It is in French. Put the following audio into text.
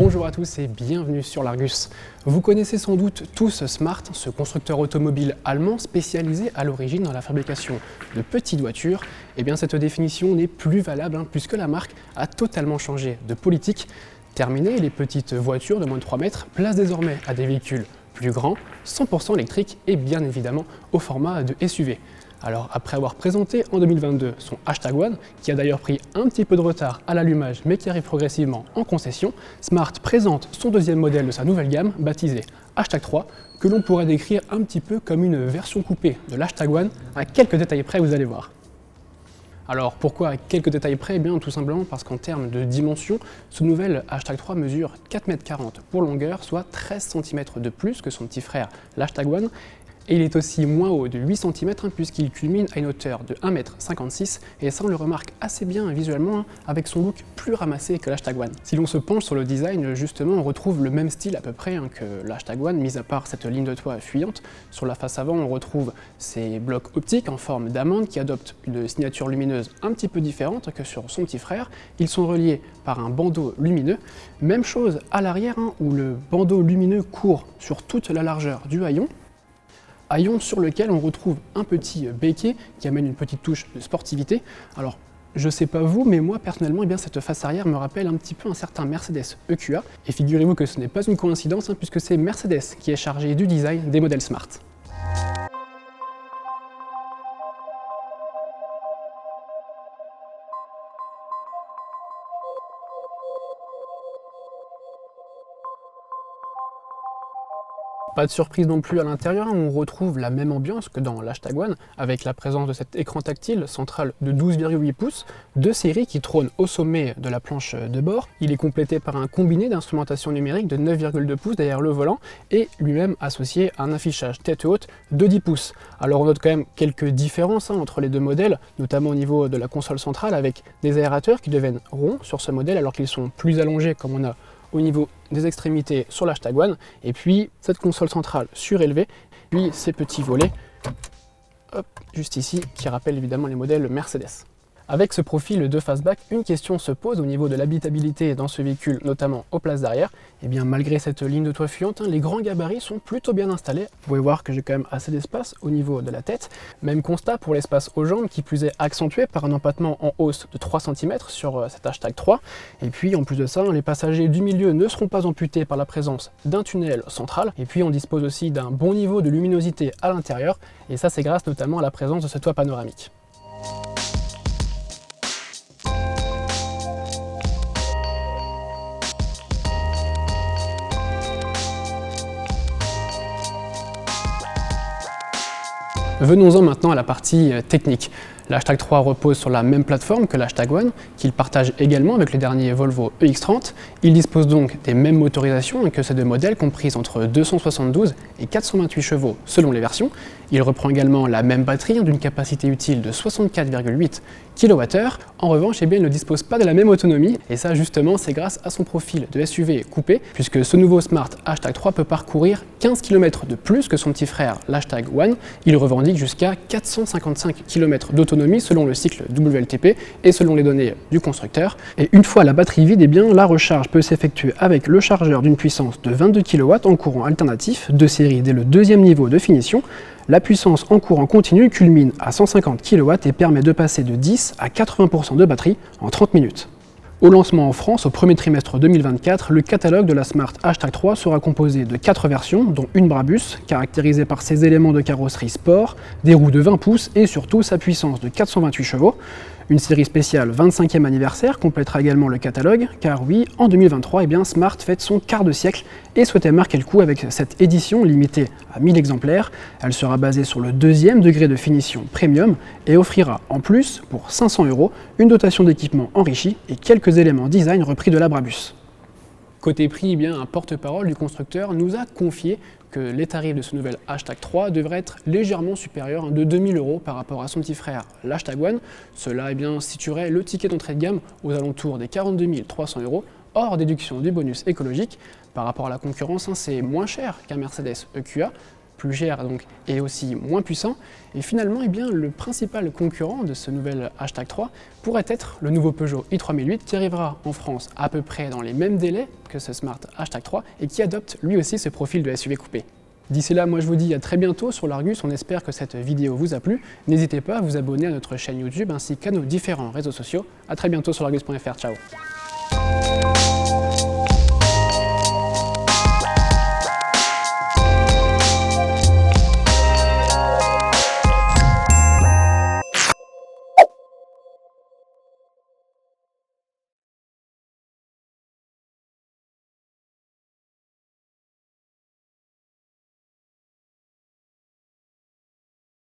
Bonjour à tous et bienvenue sur l'Argus. Vous connaissez sans doute tous Smart, ce constructeur automobile allemand spécialisé à l'origine dans la fabrication de petites voitures. Eh bien cette définition n'est plus valable puisque la marque a totalement changé de politique. Terminé, les petites voitures de moins de 3 mètres placent désormais à des véhicules plus grands, 100% électriques et bien évidemment au format de SUV. Alors après avoir présenté en 2022 son #One, qui a d'ailleurs pris un petit peu de retard à l'allumage mais qui arrive progressivement en concession, Smart présente son deuxième modèle de sa nouvelle gamme baptisé #3, que l'on pourrait décrire un petit peu comme une version coupée de l'One, à quelques détails près vous allez voir. Alors pourquoi à quelques détails près? Eh bien tout simplement parce qu'en termes de dimension, ce nouvel #3 mesure 4,40 m pour longueur, soit 13 cm de plus que son petit frère l'One. Et il est aussi moins haut de 8 cm puisqu'il culmine à une hauteur de 1,56 m et ça on le remarque assez bien visuellement avec son look plus ramassé que l'One. Si l'on se penche sur le design, justement on retrouve le même style à peu près que l'One, mis à part cette ligne de toit fuyante. Sur la face avant on retrouve ces blocs optiques en forme d'amande qui adoptent une signature lumineuse un petit peu différente que sur son petit frère. Ils sont reliés par un bandeau lumineux. Même chose à l'arrière où le bandeau lumineux court sur toute la largeur du haillon. Haillon sur lequel on retrouve un petit béquet qui amène une petite touche de sportivité. Alors, je sais pas vous, mais moi personnellement, cette face arrière me rappelle un petit peu un certain Mercedes EQA. Et figurez-vous que ce n'est pas une coïncidence puisque c'est Mercedes qui est chargé du design des modèles Smart. Pas de surprise non plus à l'intérieur, on retrouve la même ambiance que dans l'One, avec la présence de cet écran tactile central de 12,8 pouces, de série qui trône au sommet de la planche de bord. Il est complété par un combiné d'instrumentation numérique de 9,2 pouces derrière le volant et lui-même associé à un affichage tête haute de 10 pouces. Alors on note quand même quelques différences entre les deux modèles, notamment au niveau de la console centrale avec des aérateurs qui deviennent ronds sur ce modèle alors qu'ils sont plus allongés comme on a au niveau des extrémités sur l'One, et puis cette console centrale surélevée, puis ces petits volets, hop, juste ici, qui rappellent évidemment les modèles Mercedes. Avec ce profil de fastback, une question se pose au niveau de l'habitabilité dans ce véhicule, notamment aux places d'arrière. Et bien malgré cette ligne de toit fuyante, les grands gabarits sont plutôt bien installés. Vous pouvez voir que j'ai quand même assez d'espace au niveau de la tête. Même constat pour l'espace aux jambes, qui plus est accentué par un empattement en hausse de 3 cm sur cet #3. Et puis en plus de ça, les passagers du milieu ne seront pas amputés par la présence d'un tunnel central. Et puis on dispose aussi d'un bon niveau de luminosité à l'intérieur. Et ça c'est grâce notamment à la présence de ce toit panoramique. Venons-en maintenant à la partie technique. L'H3 repose sur la même plateforme que l'One, qu'il partage également avec le dernier Volvo EX30. Il dispose donc des mêmes motorisations que ces deux modèles, comprises entre 272 et 428 chevaux selon les versions. Il reprend également la même batterie d'une capacité utile de 64,8 kWh. En revanche, il ne dispose pas de la même autonomie, et ça justement c'est grâce à son profil de SUV coupé, puisque ce nouveau Smart #3 peut parcourir 15 km de plus que son petit frère l'One. Il revendique jusqu'à 455 km d'autonomie selon le cycle WLTP et selon les données du constructeur. Et une fois la batterie vide, la recharge peut s'effectuer avec le chargeur d'une puissance de 22 kW en courant alternatif, de série dès le deuxième niveau de finition. La puissance en courant continu culmine à 150 kW et permet de passer de 10 à 80% de batterie en 30 minutes. Au lancement en France, au premier trimestre 2024, le catalogue de la Smart #3 sera composé de 4 versions, dont une Brabus, caractérisée par ses éléments de carrosserie sport, des roues de 20 pouces et surtout sa puissance de 428 chevaux. Une série spéciale 25e anniversaire complétera également le catalogue, car oui, en 2023, Smart fête son quart de siècle et souhaitait marquer le coup avec cette édition limitée à 1000 exemplaires. Elle sera basée sur le deuxième degré de finition premium et offrira en plus, pour 500 €, une dotation d'équipement enrichie et quelques éléments design repris de la Brabus. Côté prix, un porte-parole du constructeur nous a confié que les tarifs de ce nouvel #3 devraient être légèrement supérieurs de 2000 € par rapport à son petit frère l'One. Cela situerait le ticket d'entrée de gamme aux alentours des 42 300 €, hors déduction du bonus écologique. Par rapport à la concurrence, c'est moins cher qu'un Mercedes EQA. plus cher donc, et aussi moins puissant. Et finalement, eh bien, le principal concurrent de ce nouvel Hashtag 3 pourrait être le nouveau Peugeot i3008 qui arrivera en France à peu près dans les mêmes délais que ce Smart Hashtag 3 et qui adopte lui aussi ce profil de SUV coupé. D'ici là, moi je vous dis à très bientôt sur l'Argus, on espère que cette vidéo vous a plu. N'hésitez pas à vous abonner à notre chaîne YouTube ainsi qu'à nos différents réseaux sociaux. A très bientôt sur l'Argus.fr, ciao.